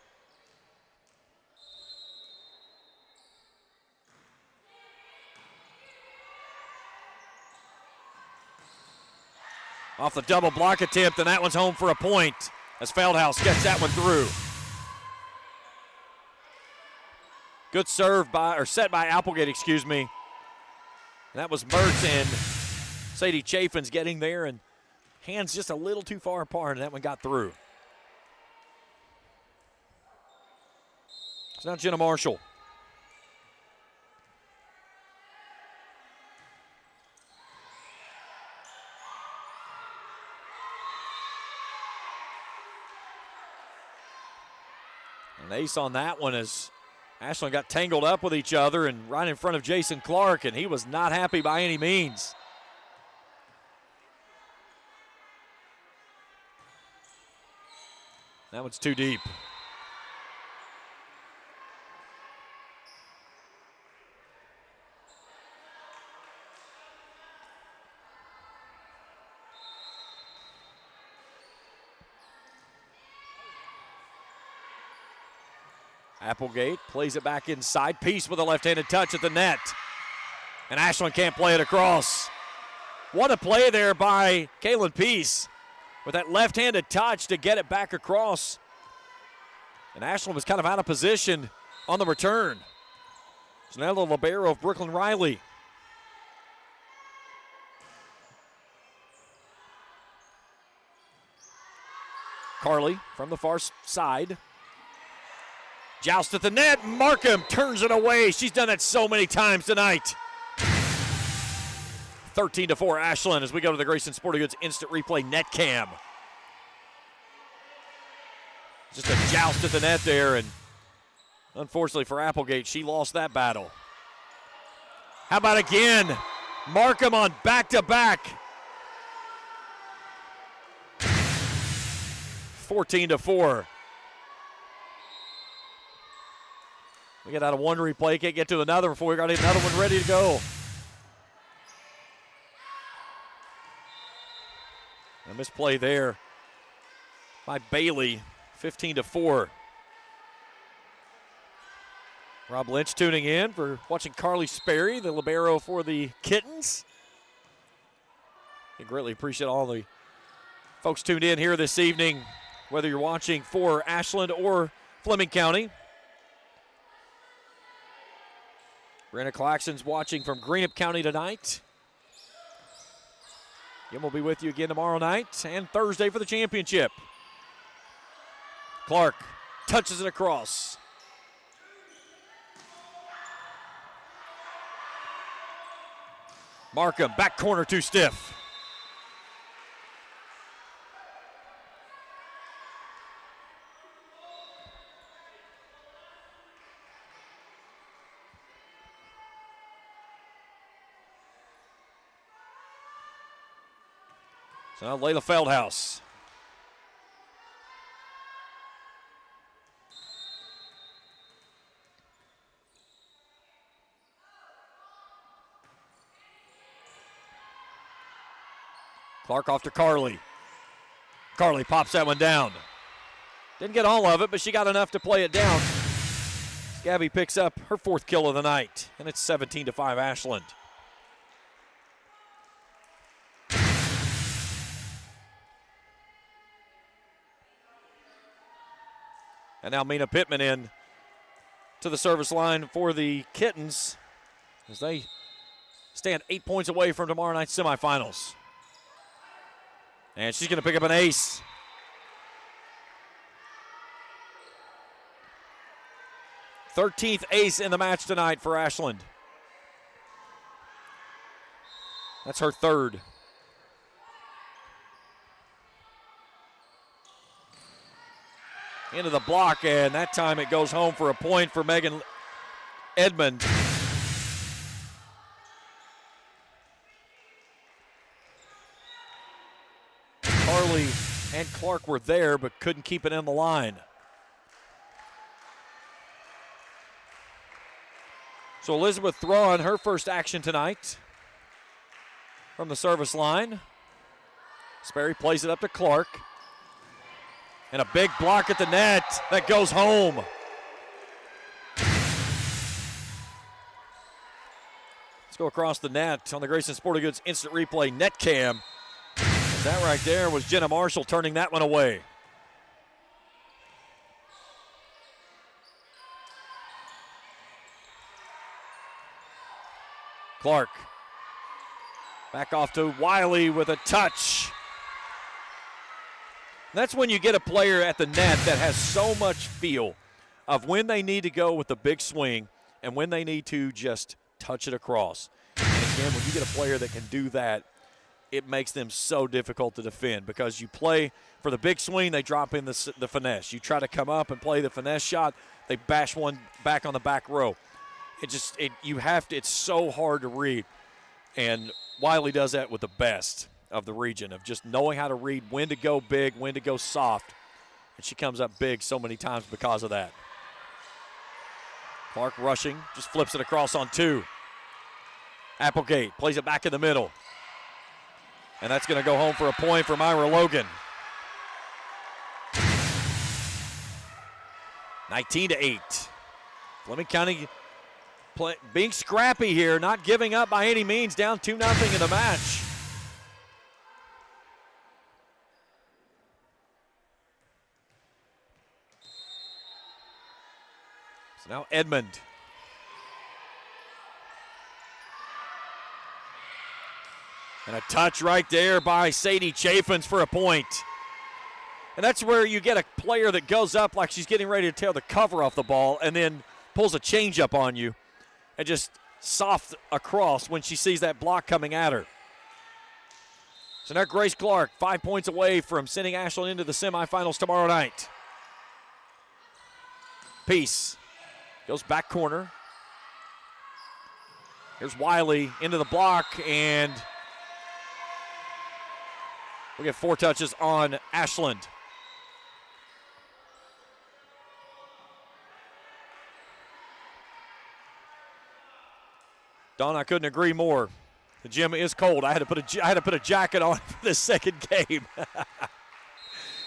Speaker 2: Off the double block attempt, and that one's home for a point as Feldhaus gets that one through. Good serve by, or set by Applegate, excuse me. And that was Mertz and Sadie Chaffins getting there, and hands just a little too far apart, and that one got through. It's now Jenna Marshall. An ace on that one as Ashland got tangled up with each other and right in front of Jason Clark, and he was not happy by any means. That one's too deep. Applegate plays it back inside. Peace with a left-handed touch at the net. And Ashland can't play it across. What a play there by Kaylin Peace with that left-handed touch to get it back across. And Ashland was kind of out of position on the return. So now the libero of Brooklyn Riley. Carly from the far side. Joust at the net. Markham turns it away. She's done that so many times tonight. 13-4 Ashland as we go to the Grayson Sporting Goods Instant Replay net cam. Just a joust at the net there, and unfortunately for Applegate, she lost that battle. How about again? Markham on back-to-back. 14-4. We get out of one replay, can't get to another before we got another one ready to go. A misplay there by Bailey, 15-4. Rob Lynch tuning in for watching Carly Sperry, the libero for the Kittens. I greatly appreciate all the folks tuned in here this evening, whether you're watching for Ashland or Fleming County. Brandon Claxton's watching from Greenup County tonight. Jim will be with you again tomorrow night and Thursday for the championship. Clark touches it across. Markham, back corner too stiff. So now Layla Feldhaus. Clark off to Carly. Carly pops that one down. Didn't get all of it, but she got enough to play it down. Gabby picks up her fourth kill of the night, and it's 17-5 Ashland. And now Mina Pittman in to the service line for the Kittens as they stand 8 points away from tomorrow night's semifinals. And she's going to pick up an ace. Thirteenth ace in the match tonight for Ashland. That's her third. Into the block, and that time it goes home for a point for Megan Edmond. Carly and Clark were there, but couldn't keep it in the line. So Elizabeth Thrawn, her first action tonight from the service line. Sperry plays it up to Clark. And a big block at the net that goes home. Let's go across the net on the Grayson Sporting Goods instant replay net cam. That right there was Jenna Marshall turning that one away. Clark. Back off to Wiley with a touch. That's when you get a player at the net that has so much feel of when they need to go with the big swing and when they need to just touch it across. And again, when you get a player that can do that, it makes them so difficult to defend because you play for the big swing, they drop in the finesse. You try to come up and play the finesse shot, they bash one back on the back row. It's so hard to read. And Wiley does that with the best of the region, of just knowing how to read when to go big, when to go soft. And she comes up big so many times because of that. Clark rushing, just flips it across on two. Applegate plays it back in the middle. And that's going to go home for a point for Myra Logan. 19-8. Fleming County being scrappy here, not giving up by any means, down 2-0 in the match. So now Edmond. And a touch right there by Sadie Chaffins for a point. And that's where you get a player that goes up like she's getting ready to tear the cover off the ball and then pulls a changeup on you and just soft across when she sees that block coming at her. So now Grace Clark, 5 points away from sending Ashland into the semifinals tomorrow night. Peace goes back corner. Here's Wiley into the block, and we get 4 touches on Ashland. Don, I couldn't agree more. The gym is cold. I had to put a jacket on for this second game.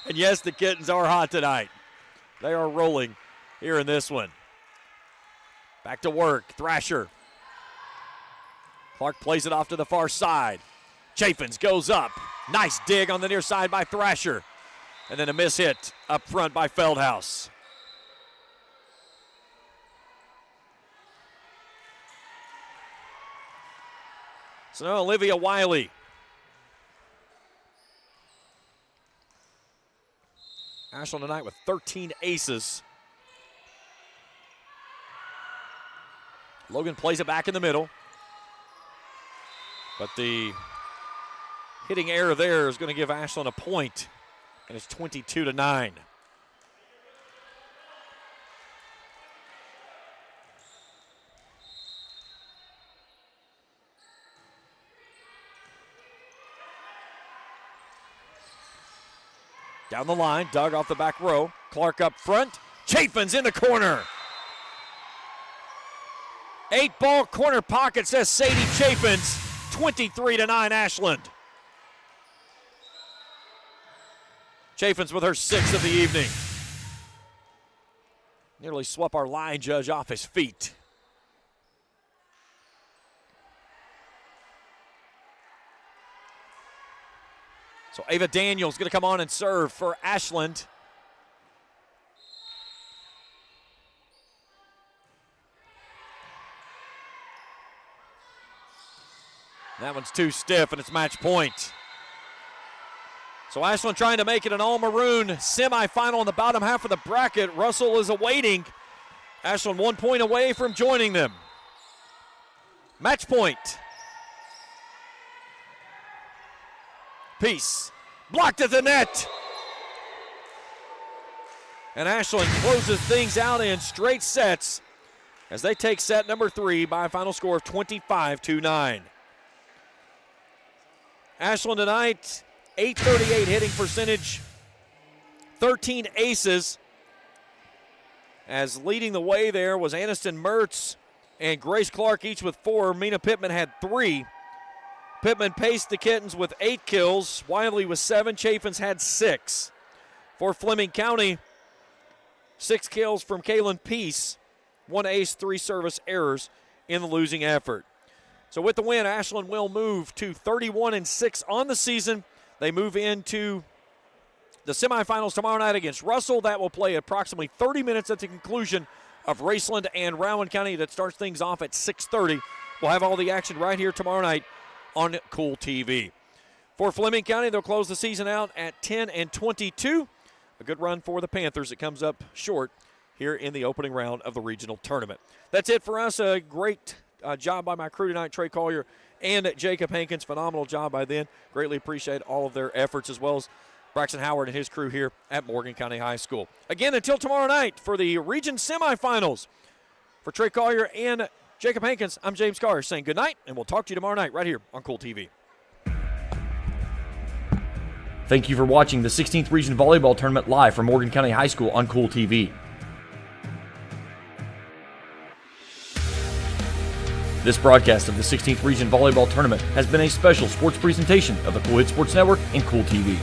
Speaker 2: And yes, the Kittens are hot tonight. They are rolling here in this one. Back to work. Thrasher. Clark plays it off to the far side. Chaffins goes up. Nice dig on the near side by Thrasher. And then a miss hit up front by Feldhaus. So now Olivia Wiley. Ashland tonight with 13 aces. Logan plays it back in the middle. But the hitting error there is going to give Ashland a point. And it's 22-9. Down the line, Doug off the back row. Clark up front. Chaffins in the corner. 8-ball corner pocket, says Sadie Chaffins. 23-9 Ashland. Chaffins with her 6th of the evening. Nearly swept our line judge off his feet. So Ava Daniels going to come on and serve for Ashland. That one's too stiff, and it's match point. So Ashland trying to make it an all-maroon semifinal in the bottom half of the bracket. Russell is awaiting. Ashland 1 point away from joining them. Match point. Peace. Blocked at the net. And Ashland closes things out in straight sets as they take set number 3 by a final score of 25-9. Ashland tonight, .838 hitting percentage, 13 aces. As leading the way there was Aniston Mertz and Grace Clark, each with 4. Mina Pittman had 3. Pittman paced the Kittens with 8 kills. Wiley with 7. Chaffins had 6. For Fleming County, 6 kills from Kaylin Peace. 1 ace, 3 service errors in the losing effort. So with the win, Ashland will move to 31-6 on the season. They move into the semifinals tomorrow night against Russell. That will play approximately 30 minutes at the conclusion of Raceland and Rowan County. That starts things off at 6:30. We'll have all the action right here tomorrow night on Kool TV. For Fleming County, they'll close the season out at 10-22. A good run for the Panthers. It comes up short here in the opening round of the regional tournament. That's it for us. A great job by my crew tonight, Trey Collier and Jacob Hankins. Phenomenal job by them. Greatly appreciate all of their efforts, as well as Braxton Howard and his crew here at Morgan County High School. Again, until tomorrow night for the region semifinals. For Trey Collier and Jacob Hankins, I'm James Carr saying good night, and we'll talk to you tomorrow night right here on Kool TV.
Speaker 1: Thank you for watching the 16th Region Volleyball Tournament live from Morgan County High School on Kool TV. This broadcast of the 16th Region Volleyball Tournament has been a special sports presentation of the Kool Hit Sports Network and Kool TV.